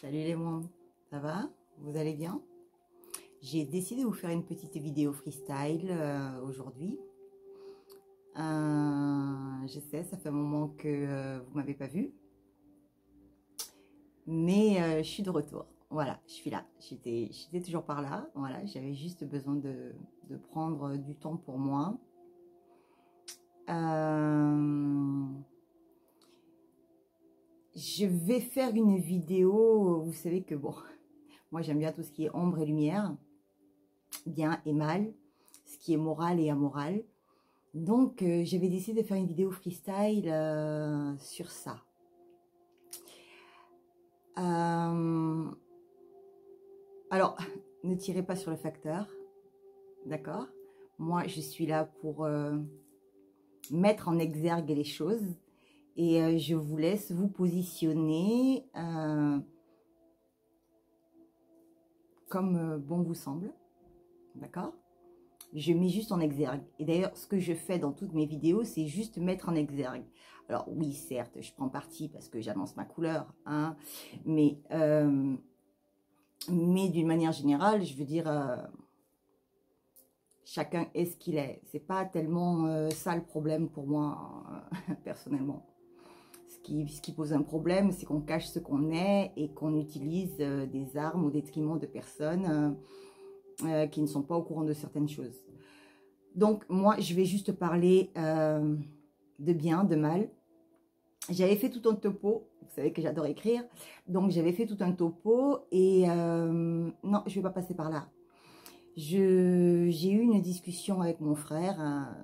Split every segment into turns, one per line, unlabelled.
Salut les mondes, ça va? Vous allez bien? J'ai décidé de vous faire une petite vidéo freestyle aujourd'hui. Je sais, ça fait un moment que vous m'avez pas vu, mais je suis de retour. Voilà, je suis là. J'étais toujours par là. Voilà, j'avais juste besoin de prendre du temps pour moi. Je vais faire une vidéo. Vous savez que bon, moi j'aime bien tout ce qui est ombre et lumière, bien et mal, ce qui est moral et amoral. Donc, j'avais décidé de faire une vidéo freestyle sur ça. Alors, ne tirez pas sur le facteur, d'accord? Moi, je suis là pour mettre en exergue les choses et je vous laisse vous positionner comme bon vous semble, d'accord? Je mets juste en exergue. Et d'ailleurs, ce que je fais dans toutes mes vidéos, c'est juste mettre en exergue. Alors oui, certes, je prends parti parce que j'annonce ma couleur, hein, mais d'une manière générale, je veux dire, chacun est ce qu'il est. C'est pas tellement ça le problème pour moi, personnellement. Ce qui pose un problème, c'est qu'on cache ce qu'on est et qu'on utilise des armes au détriment de personnes qui ne sont pas au courant de certaines choses. Donc, moi, je vais juste parler de bien, de mal. J'avais fait tout un topo. Vous savez que j'adore écrire. Donc, j'avais fait tout un topo. Et non, je ne vais pas passer par là. J'ai eu une discussion avec mon frère,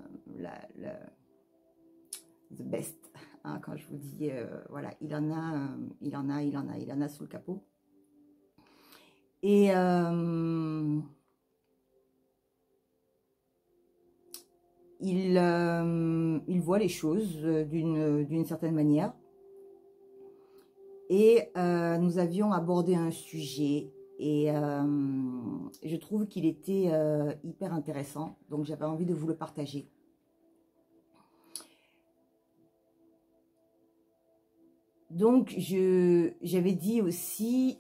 the best. Hein, quand je vous dis, voilà, il en a sous le capot. Et il voit les choses d'une certaine manière. Et nous avions abordé un sujet et je trouve qu'il était hyper intéressant. Donc, j'avais envie de vous le partager. Donc, j'avais dit aussi,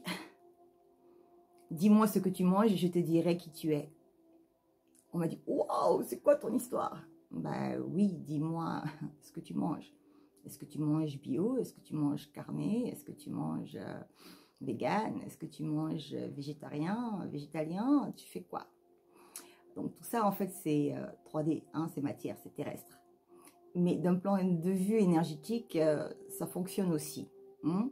dis-moi ce que tu manges et je te dirai qui tu es. On m'a dit, waouh, c'est quoi ton histoire? Ben oui, dis-moi ce que tu manges. Est-ce que tu manges bio? Est-ce que tu manges carné? Est-ce que tu manges vegan? Est-ce que tu manges végétarien, végétalien? Tu fais quoi? Donc tout ça, en fait, c'est 3D, hein, c'est matière, c'est terrestre. Mais d'un plan de vue énergétique, ça fonctionne aussi. Hein.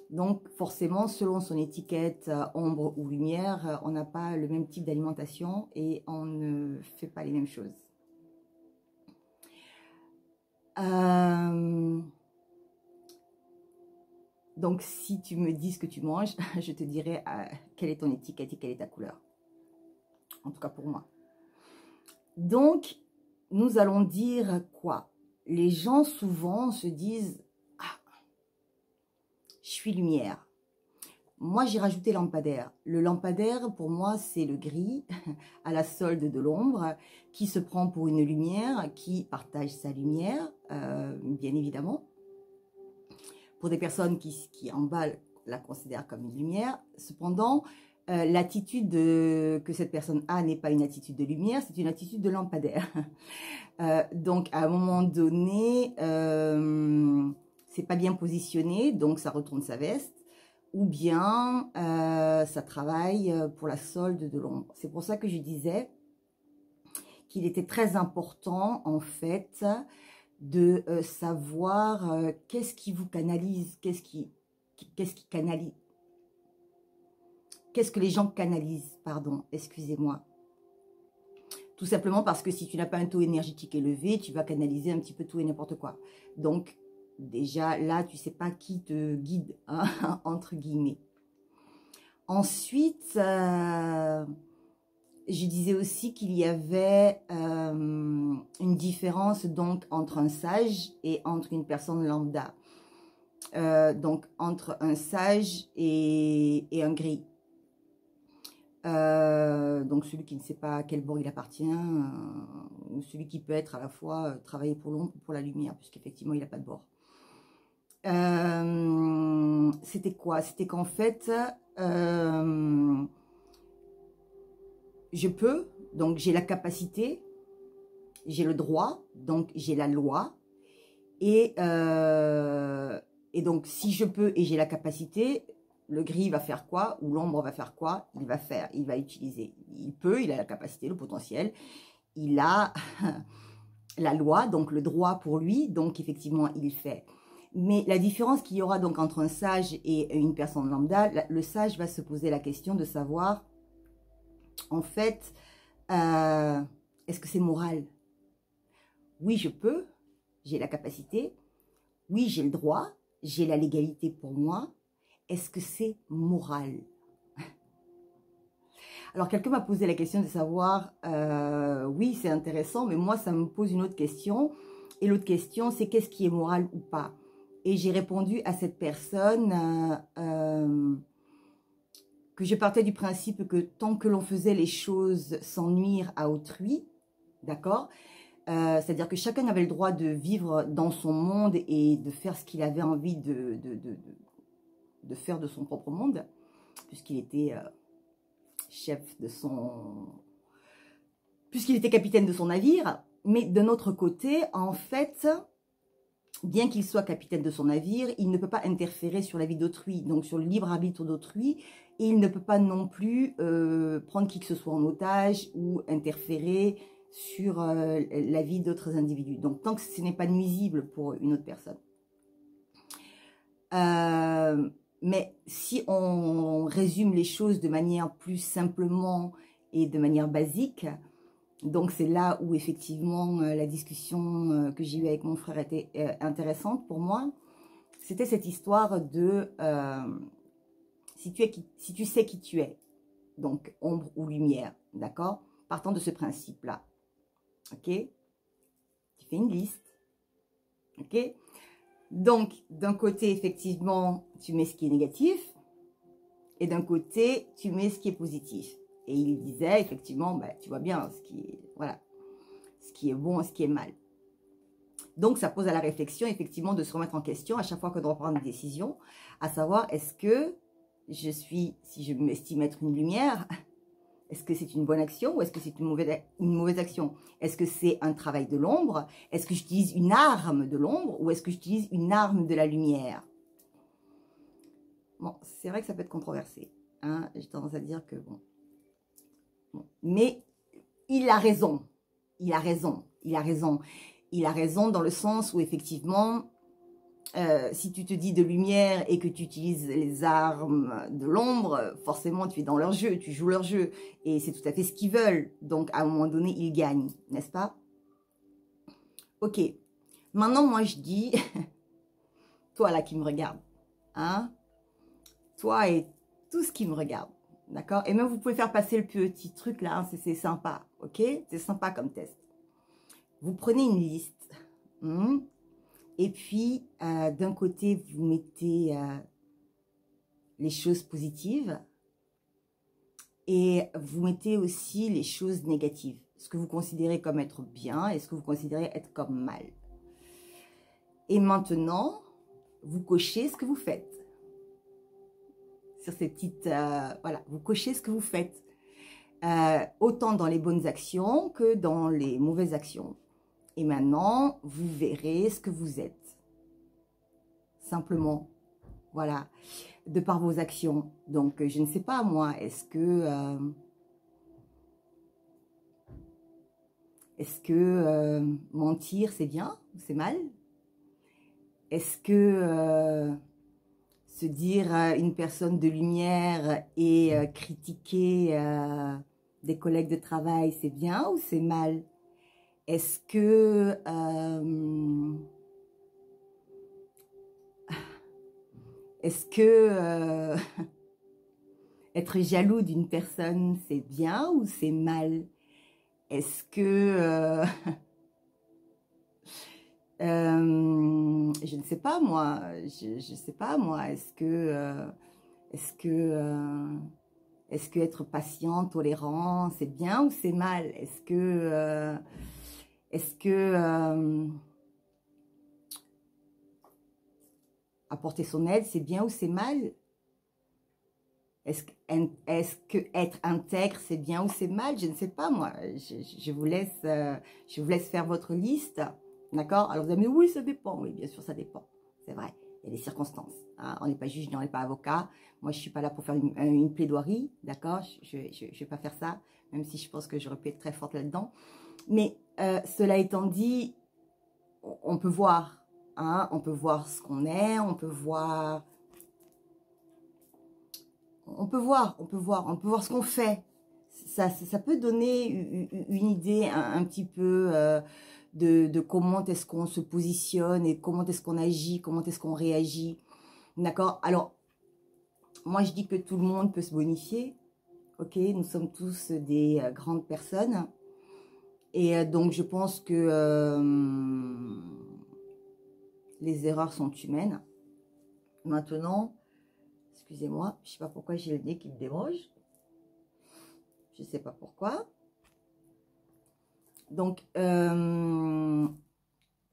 Donc forcément, selon son étiquette ombre ou lumière, on n'a pas le même type d'alimentation et on ne fait pas les mêmes choses. Donc si tu me dis ce que tu manges, je te dirai quelle est ton étiquette et quelle est ta couleur. En tout cas pour moi. Donc, nous allons dire quoi? Les gens souvent se disent « Ah, je suis lumière ». Moi, j'ai rajouté lampadaire. Le lampadaire, pour moi, c'est le gris à la solde de l'ombre qui se prend pour une lumière, qui partage sa lumière, bien évidemment. Pour des personnes qui en bas la considèrent comme une lumière. Cependant, l'attitude que cette personne a n'est pas une attitude de lumière, c'est une attitude de lampadaire. Donc, à un moment donné, c'est pas bien positionné, donc ça retourne sa veste. Ou bien ça travaille pour la solde de l'ombre. C'est pour ça que je disais qu'il était très important, en fait, de savoir qu'est-ce qui vous canalise, qu'est-ce que les gens canalisent, pardon, excusez-moi. Tout simplement parce que si tu n'as pas un taux énergétique élevé, tu vas canaliser un petit peu tout et n'importe quoi. Donc, déjà, là, tu ne sais pas qui te guide, hein, entre guillemets. Ensuite, je disais aussi qu'il y avait une différence donc entre un sage et entre une personne lambda. Donc, entre un sage et un gris. Donc celui qui ne sait pas à quel bord il appartient, ou celui qui peut être à la fois travailler pour l'ombre ou pour la lumière, puisqu'effectivement il n'a pas de bord. c'était quoi? C'était qu'en fait, je peux, donc j'ai la capacité, j'ai le droit, donc j'ai la loi. Et donc, si je peux et j'ai la capacité, le gris va faire quoi? Ou l'ombre va faire quoi? Il va utiliser. Il peut, il a la capacité, le potentiel. Il a la loi, donc le droit pour lui. Donc, effectivement, il fait. Mais la différence qu'il y aura donc entre un sage et une personne lambda, le sage va se poser la question de savoir, en fait, est-ce que c'est moral? Oui, je peux, j'ai la capacité. Oui, j'ai le droit, j'ai la légalité pour moi. Est-ce que c'est moral? Alors, quelqu'un m'a posé la question de savoir, oui, c'est intéressant, mais moi, ça me pose une autre question. Et l'autre question, c'est qu'est-ce qui est moral ou pas? Et j'ai répondu à cette personne que je partais du principe que tant que l'on faisait les choses sans nuire à autrui, d'accord? C'est-à-dire que chacun avait le droit de vivre dans son monde et de faire ce qu'il avait envie de faire de son propre monde, puisqu'il était chef de son... puisqu'il était capitaine de son navire. Mais de notre côté, en fait, bien qu'il soit capitaine de son navire, il ne peut pas interférer sur la vie d'autrui, donc sur le libre arbitre d'autrui, et il ne peut pas non plus prendre qui que ce soit en otage ou interférer sur la vie d'autres individus. Donc, tant que ce n'est pas nuisible pour une autre personne. Mais si on résume les choses de manière plus simplement et de manière basique, donc c'est là où effectivement la discussion que j'ai eue avec mon frère était intéressante pour moi. C'était cette histoire de si tu sais qui tu es, donc ombre ou lumière, d'accord? Partant de ce principe-là. Ok, tu fais une liste, ok. Donc, d'un côté, effectivement, tu mets ce qui est négatif, et d'un côté, tu mets ce qui est positif. Et il disait, effectivement, bah, tu vois bien ce qui est, voilà, ce qui est bon et ce qui est mal. Donc, ça pose à la réflexion, effectivement, de se remettre en question à chaque fois qu'on doit prendre une décision, à savoir, est-ce que je suis, si je m'estime être une lumière, est-ce que c'est une bonne action ou est-ce que c'est une mauvaise action? Est-ce que c'est un travail de l'ombre? Est-ce que j'utilise une arme de l'ombre ou est-ce que j'utilise une arme de la lumière? Bon, c'est vrai que ça peut être controversé. Hein? J'ai tendance à dire que bon. Mais il a raison. Il a raison. Il a raison. Il a raison dans le sens où effectivement, si tu te dis de lumière et que tu utilises les armes de l'ombre, forcément tu es dans leur jeu, tu joues leur jeu. Et c'est tout à fait ce qu'ils veulent. Donc à un moment donné, ils gagnent, n'est-ce pas? Ok. Maintenant, moi je dis, toi là qui me regarde, hein, toi et tout ce qui me regarde, d'accord? Et même vous pouvez faire passer le petit truc là, hein, c'est sympa, ok? C'est sympa comme test. Vous prenez une liste, et puis d'un côté vous mettez les choses positives et vous mettez aussi les choses négatives, ce que vous considérez comme être bien et ce que vous considérez être comme mal. Et maintenant, vous cochez ce que vous faites. Sur ces petites... voilà, vous cochez ce que vous faites. Autant dans les bonnes actions que dans les mauvaises actions. Et maintenant, vous verrez ce que vous êtes. Simplement. Voilà. De par vos actions. Donc, je ne sais pas, moi, est-ce que mentir, c'est bien ou c'est mal? Est-ce que se dire une personne de lumière et critiquer des collègues de travail, c'est bien ou c'est mal? Est-ce que être jaloux d'une personne, c'est bien ou c'est mal? Est-ce que je ne sais pas moi, je sais pas moi, est-ce que être patient, tolérant, c'est bien ou c'est mal? Est-ce que apporter son aide, c'est bien ou c'est mal? Est-ce que être intègre, c'est bien ou c'est mal? Je ne sais pas, moi. Je vous laisse faire votre liste. D'accord? Alors, vous allez me dire, oui, ça dépend. Oui, bien sûr, ça dépend. C'est vrai. Il y a des circonstances. Hein. On n'est pas juge, on n'est pas avocat. Moi, je ne suis pas là pour faire une plaidoirie. D'accord? Je ne vais pas faire ça, même si je pense que j'aurais pu être très forte là-dedans. Mais cela étant dit, on peut voir. Hein, on peut voir ce qu'on est. On peut voir ce qu'on fait. Ça peut donner une idée un petit peu de comment est-ce qu'on se positionne et comment est-ce qu'on agit, comment est-ce qu'on réagit. D'accord? Alors, moi, je dis que tout le monde peut se bonifier. Ok? Nous sommes tous des grandes personnes. Et donc, je pense que les erreurs sont humaines. Maintenant, excusez-moi, je ne sais pas pourquoi j'ai le nez qui me démange. Je ne sais pas pourquoi. Donc, je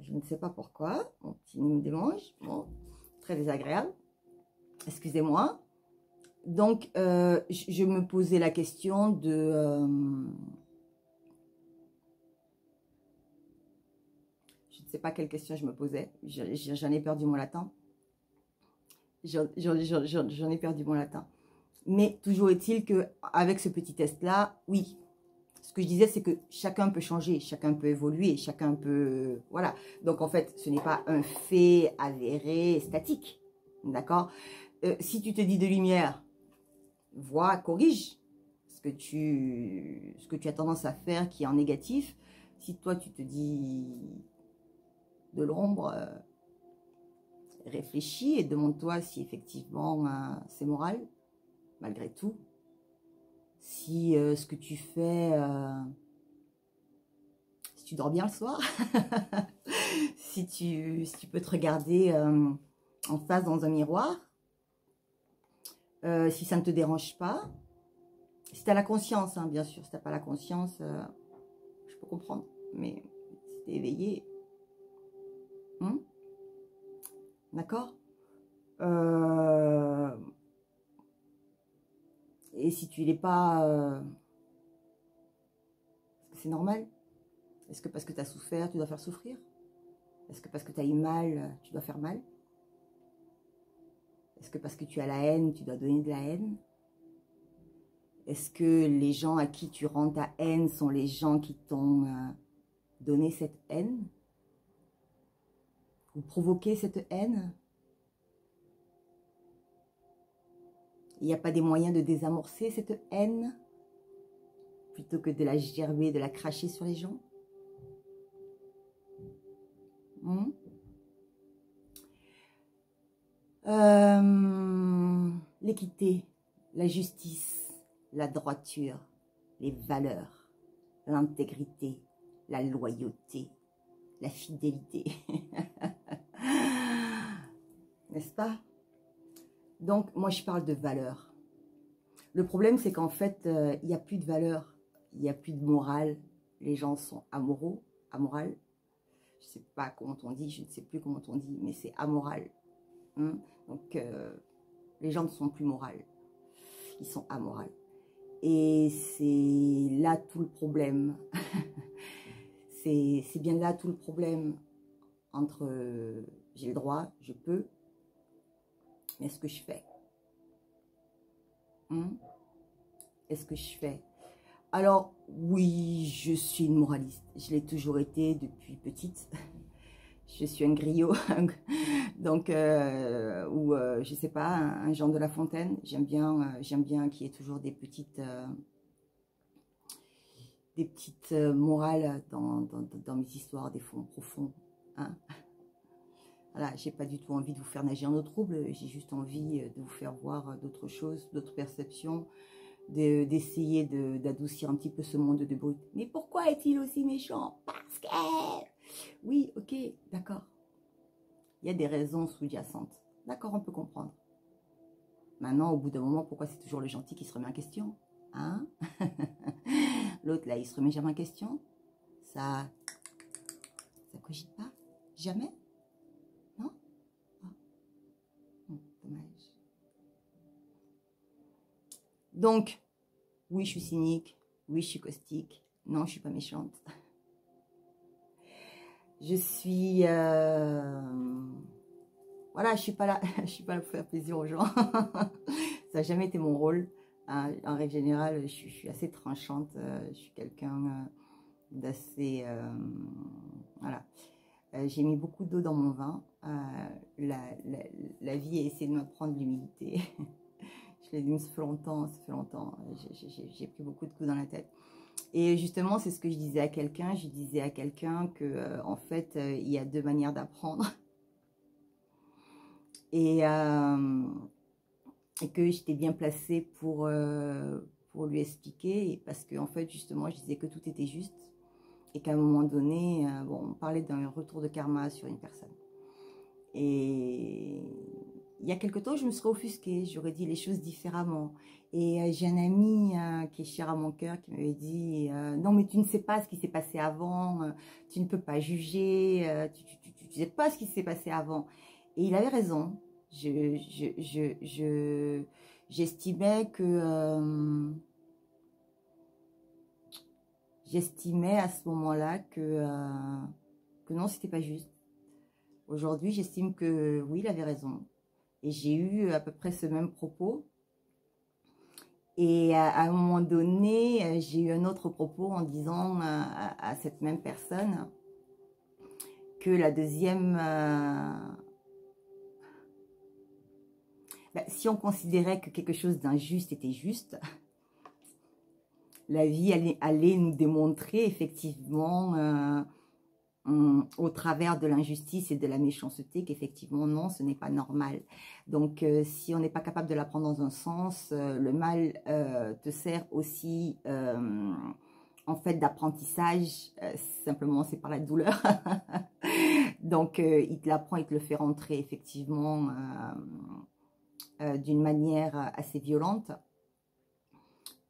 ne sais pas pourquoi. Mon petit nez me démange. Bon, très désagréable. Excusez-moi. Donc, je me posais la question de... je ne sais pas quelle question je me posais. J'en ai perdu mon latin. J'en ai perdu mon latin. Mais toujours est-il qu'avec ce petit test-là, oui, ce que je disais, c'est que chacun peut changer, chacun peut évoluer, chacun peut... Voilà. Donc, en fait, ce n'est pas un fait avéré, statique. D'accord? Si tu te dis de lumière, vois, corrige ce que tu as tendance à faire qui est en négatif. Si toi, tu te dis de l'ombre, réfléchis et demande-toi si effectivement c'est moral, malgré tout. Si ce que tu fais, si tu dors bien le soir, si tu peux te regarder en face dans un miroir, si ça ne te dérange pas, si tu as la conscience, hein, bien sûr, si tu n'as pas la conscience, je peux comprendre, mais si tu es éveillé, d'accord? Et si tu n'es pas... est-ce que c'est normal? Est-ce que parce que tu as souffert, tu dois faire souffrir? Est-ce que parce que tu as eu mal, tu dois faire mal? Est-ce que parce que tu as la haine, tu dois donner de la haine? Est-ce que les gens à qui tu rends ta haine sont les gens qui t'ont donné cette haine? Ou provoqué cette haine? Il n'y a pas des moyens de désamorcer cette haine plutôt que de la gerber, de la cracher sur les gens? L'équité, la justice, la droiture, les valeurs, l'intégrité, la loyauté, la fidélité. N'est-ce pas? Donc, moi, je parle de valeurs. Le problème, c'est qu'en fait, il n'y a plus de valeurs, il n'y a plus de morale. Les gens sont amoureux, amoral. Je ne sais pas comment on dit, je ne sais plus comment on dit, mais c'est amoral. Donc, les gens ne sont plus morales, ils sont amorales. Et c'est là tout le problème. C'est bien là tout le problème entre j'ai le droit, je peux, mais est-ce que je fais? Est-ce que je fais? Alors, oui, je suis une moraliste. Je l'ai toujours été depuis petite. Je suis un griot, donc, ou je sais pas, un Jean de La Fontaine. J'aime bien qu'il y ait toujours des petites morales dans mes histoires, des fonds profonds. Hein. Voilà, j'ai pas du tout envie de vous faire nager en eau trouble, j'ai juste envie de vous faire voir d'autres choses, d'autres perceptions, d'essayer d'adoucir un petit peu ce monde de brut. Mais pourquoi est-il aussi méchant? Parce que... Oui, ok, d'accord. Il y a des raisons sous-jacentes. D'accord, on peut comprendre. Maintenant, au bout d'un moment, pourquoi c'est toujours le gentil qui se remet en question? Hein? L'autre, là, il se remet jamais en question. Ça cogite pas? Jamais? Non? Ah. Donc, oui, je suis cynique. Oui, je suis caustique. Non, je ne suis pas méchante. Je suis... voilà, je suis pas là pour faire plaisir aux gens. Ça n'a jamais été mon rôle. En règle générale, je suis assez tranchante. Je suis quelqu'un d'assez... voilà. J'ai mis beaucoup d'eau dans mon vin. La vie a essayé de m'apprendre l'humilité. Je l'ai dit, ça fait longtemps. J'ai pris beaucoup de coups dans la tête. Et justement, c'est ce que je disais à quelqu'un. Je disais à quelqu'un que, en fait, il y a deux manières d'apprendre. Et que j'étais bien placée pour lui expliquer. Parce qu'en fait, justement, je disais que tout était juste. Et qu'à un moment donné, bon, on parlait d'un retour de karma sur une personne. Et il y a quelque temps, je me serais offusquée. J'aurais dit les choses différemment. Et j'ai un ami qui est cher à mon cœur qui m'avait dit non, mais tu ne sais pas ce qui s'est passé avant. Tu ne peux pas juger. Tu ne sais pas ce qui s'est passé avant. Et il avait raison. J'estimais que... j'estimais à ce moment-là que non, c'était pas juste. Aujourd'hui, j'estime que oui, il avait raison. Et j'ai eu à peu près ce même propos. Et à un moment donné, j'ai eu un autre propos en disant à cette même personne que la deuxième... si on considérait que quelque chose d'injuste était juste, la vie allait nous démontrer effectivement... au travers de l'injustice et de la méchanceté qu'effectivement non, ce n'est pas normal. Donc si on n'est pas capable de la prendre dans un sens, le mal te sert aussi en fait d'apprentissage, simplement c'est par la douleur. Donc il te l'apprend, il te le fait rentrer effectivement d'une manière assez violente.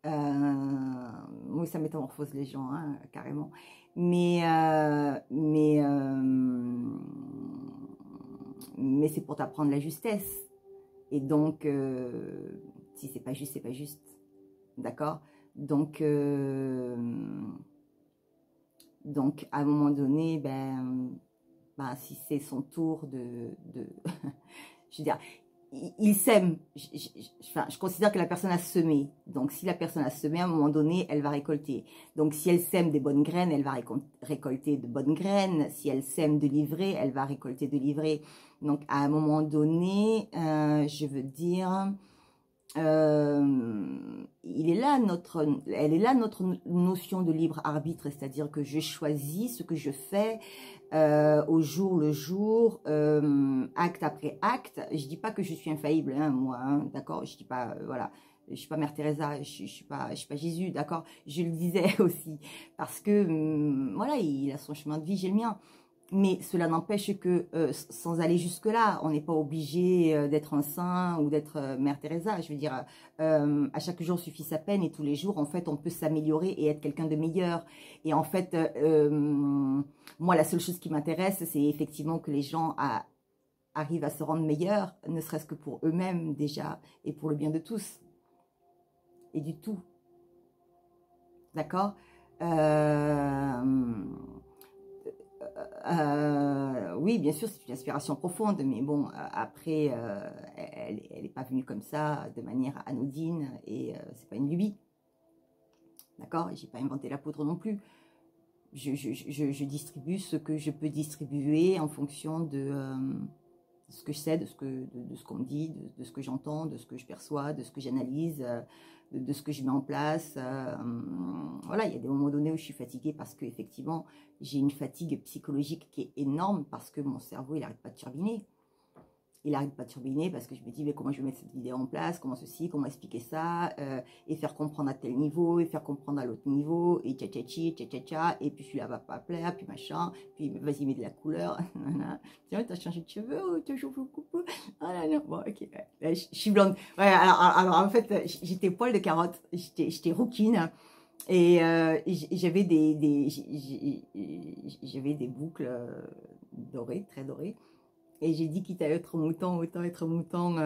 Oui, ça métamorphose les gens, hein, carrément. Mais c'est pour t'apprendre la justesse. Et donc, si c'est pas juste, c'est pas juste. D'accord? Donc, à un moment donné, si c'est son tour je veux dire, il sème. Je considère que la personne a semé. Donc, si la personne a semé, à un moment donné, elle va récolter. Donc, si elle sème des bonnes graines, elle va récolter de bonnes graines. Si elle sème de l'ivraie, elle va récolter de l'ivraie. Donc, à un moment donné, je veux dire, elle est là notre notion de libre arbitre, c'est-à-dire que je choisis ce que je fais au jour le jour, acte après acte. Je dis pas que je suis infaillible, hein, moi, hein, d'accord. Je dis pas, voilà, je suis pas Mère Teresa, je suis pas Jésus, d'accord. Je le disais aussi parce que voilà, il a son chemin de vie, j'ai le mien. Mais cela n'empêche que, sans aller jusque-là, on n'est pas obligé d'être un saint ou d'être Mère Teresa. Je veux dire, à chaque jour suffit sa peine et tous les jours, en fait, on peut s'améliorer et être quelqu'un de meilleur. Et en fait, moi, la seule chose qui m'intéresse, c'est effectivement que les gens arrivent à se rendre meilleurs, ne serait-ce que pour eux-mêmes déjà, et pour le bien de tous. Et du tout. D'accord ? Oui, bien sûr, c'est une aspiration profonde, mais bon, après, elle n'est pas venue comme ça, de manière anodine, et c'est pas une lubie. D'accord? J'ai pas inventé la poudre non plus. Je distribue ce que je peux distribuer en fonction de ce que je sais, de ce qu'on me dit, de ce que j'entends, de ce que je perçois, de ce que j'analyse, de ce que je mets en place. Voilà, il y a des moments donnés où je suis fatiguée parce qu'effectivement, j'ai une fatigue psychologique qui est énorme parce que mon cerveau, il n'arrête pas de turbiner. Il n'arrête pas de turbiner parce que je me dis, mais comment je vais mettre cette vidéo en place, comment ceci, comment expliquer ça, et faire comprendre à tel niveau, et faire comprendre à l'autre niveau, et tcha, et puis celui-là va pas plaire, puis machin, puis vas-y, mets de la couleur, tiens, t'as changé de cheveux, ou t'as changé de coupe, ah là là, bon, ok, ouais. Je suis blonde. Ouais, alors en fait, j'étais poil de carotte, j'étais rouquine, et j'avais des boucles dorées, très dorées. Et j'ai dit, quitte à être mouton, autant être mouton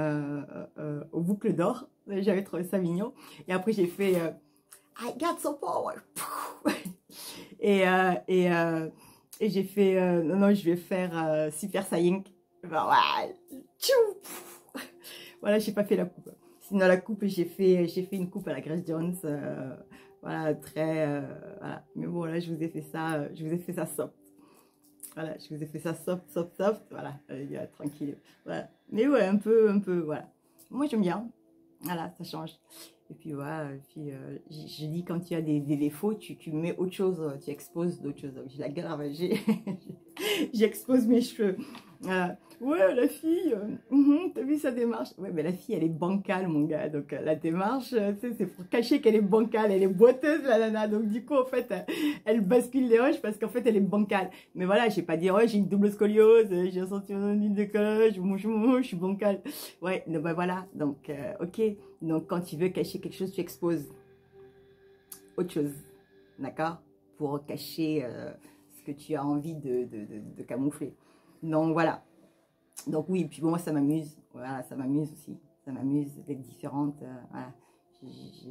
aux boucles d'or. J'avais trouvé ça mignon. Et après, j'ai fait I got so power. et, et j'ai fait non, non, je vais faire Super Saiyan. Voilà, voilà, j'ai pas fait la coupe. Sinon, la coupe, j'ai fait une coupe à la Grace Jones. Voilà, très. Voilà. Mais bon, là, je vous ai fait ça soft. Voilà, je vous ai fait ça soft, soft, soft. Voilà, tranquille. Voilà. Mais ouais, un peu, voilà. Moi, j'aime bien. Voilà, ça change. Et puis voilà, je dis quand tu as des défauts, tu mets autre chose, tu exposes d'autres choses. J'ai la gueule ravagée, j'expose mes cheveux. Voilà. Ouais, la fille, t'as vu sa démarche? Ouais, mais la fille, elle est bancale, mon gars. Donc la démarche, c'est pour cacher qu'elle est bancale. Elle est boiteuse, la nana. Donc du coup, en fait, elle bascule les roches parce qu'en fait, elle est bancale. Mais voilà, j'ai pas dit, ouais, j'ai une double scoliose, j'ai un sentiment de décollage, je suis bancale. Ouais, donc bah, voilà. Donc, ok. Donc, quand tu veux cacher quelque chose, tu exposes autre chose. D'accord? Pour cacher ce que tu as envie de camoufler. Donc, voilà. Donc, oui, puis bon, moi, ça m'amuse. Voilà, ça m'amuse aussi. Ça m'amuse d'être différente. Voilà.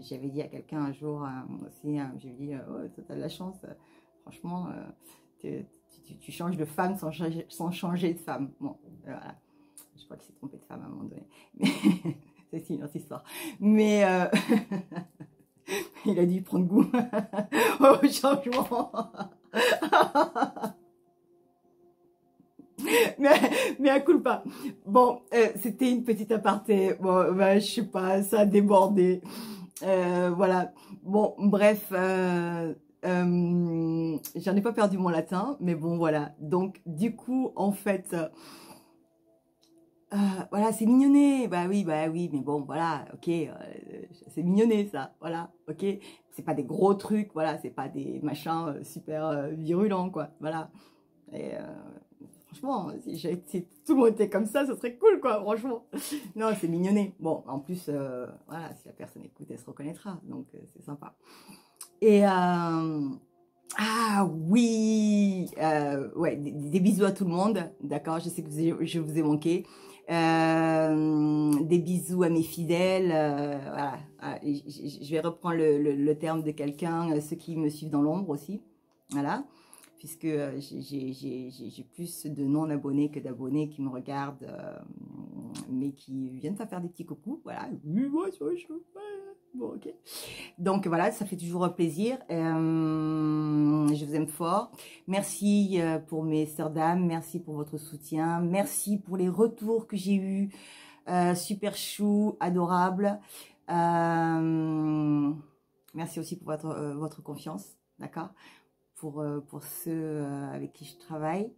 J'avais dit à quelqu'un un jour aussi, j'ai dit, oh, tu as de la chance. Franchement, tu changes de femme sans changer de femme. Bon, voilà. Je crois qu'il s'est trompé de femme à un moment donné. Mais c'est une autre histoire. Mais il a dû prendre goût au changement. mais à culpa. Bon, c'était une petite aparté. Bon, ben, je sais pas, ça a débordé. Voilà. Bon, bref, j'en ai pas perdu mon latin, mais bon, voilà. Donc, du coup, en fait, voilà, c'est mignonné. Bah oui, mais bon, voilà, ok, c'est mignonné, ça. Voilà, ok. C'est pas des gros trucs, voilà, c'est pas des machins super virulents, quoi. Voilà. Et franchement, si tout le monde était comme ça serait cool, quoi, franchement. Non, c'est mignonné. Bon, en plus, voilà, si la personne écoute, elle se reconnaîtra. Donc, c'est sympa. Et, ah oui, ouais, des bisous à tout le monde. D'accord, je sais que je vous ai manqué. Des bisous à mes fidèles. Voilà, je vais reprendre le terme de quelqu'un, ceux qui me suivent dans l'ombre aussi. Voilà. Puisque j'ai plus de non-abonnés que d'abonnés qui me regardent, mais qui viennent pas faire des petits coucous. Voilà. Bon, ok. Donc voilà, ça fait toujours plaisir. Je vous aime fort. Merci pour mes sœurs d'âme. Merci pour votre soutien. Merci pour les retours que j'ai eus. Super chou, adorable. Merci aussi pour votre confiance. D'accord? Pour ceux avec qui je travaille.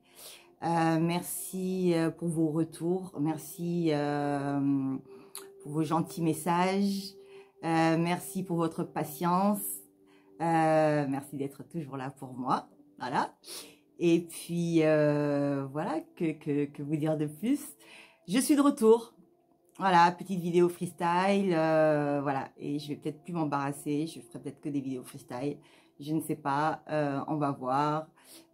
Merci pour vos retours. Merci pour vos gentils messages. Merci pour votre patience. Merci d'être toujours là pour moi. Voilà. Et puis, voilà, que vous dire de plus? Je suis de retour. Voilà, petite vidéo freestyle. Voilà, et je vais peut-être plus m'embarrasser. Je ferai peut-être que des vidéos freestyle. Je ne sais pas, on va voir,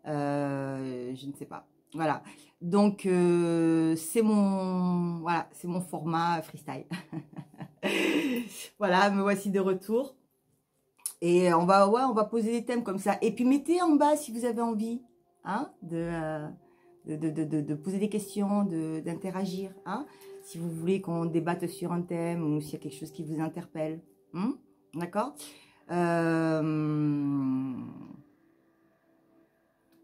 je ne sais pas, voilà, donc c'est mon format freestyle, voilà, me voici de retour, et on va poser des thèmes comme ça, et puis mettez en bas si vous avez envie, hein, de poser des questions, d'interagir, hein, si vous voulez qu'on débatte sur un thème, ou s'il y a quelque chose qui vous interpelle, d'accord?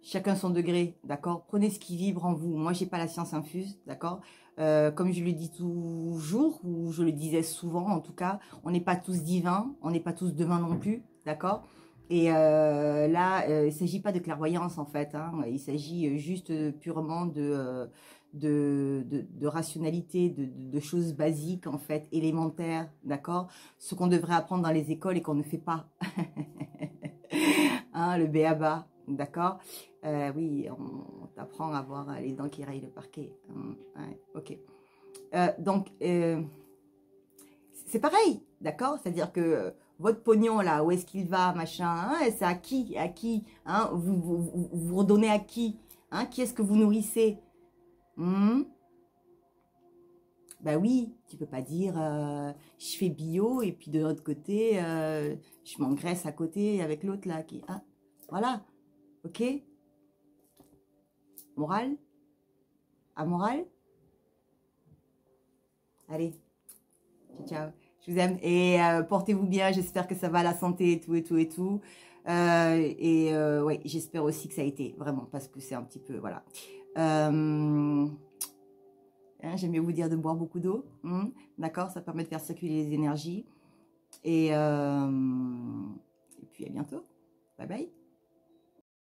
Chacun son degré, d'accord? Prenez ce qui vibre en vous. Moi, j'ai pas la science infuse, d'accord? Comme je le dis toujours, ou je le disais souvent, en tout cas, on n'est pas tous divins, on n'est pas tous divins non plus, d'accord? Et là, il ne s'agit pas de clairvoyance, en fait, hein, il s'agit juste purement de rationalité, de choses basiques, en fait, élémentaires, d'accord? Ce qu'on devrait apprendre dans les écoles et qu'on ne fait pas. Hein, le b.a.-ba, d'accord? Oui, on t'apprend à avoir les dents qui rayent le parquet. Ouais, ok. Donc, c'est pareil, d'accord? C'est-à-dire que votre pognon, là, où est-ce qu'il va, machin, hein, c'est à qui? À qui? Hein, vous redonnez à qui? Hein, qui est-ce que vous nourrissez? Bah oui, tu peux pas dire je fais bio et puis de l'autre côté, je m'engraisse à côté avec l'autre là. Qui, ah, voilà, ok? Morale? Amoral? Allez, ciao, ciao. Je vous aime et portez-vous bien. J'espère que ça va, la santé et tout et tout et tout. Ouais, j'espère aussi que ça a été vraiment parce que c'est un petit peu, voilà. Hein, j'aime mieux vous dire de boire beaucoup d'eau. D'accord, ça permet de faire circuler les énergies. Et puis à bientôt. Bye bye.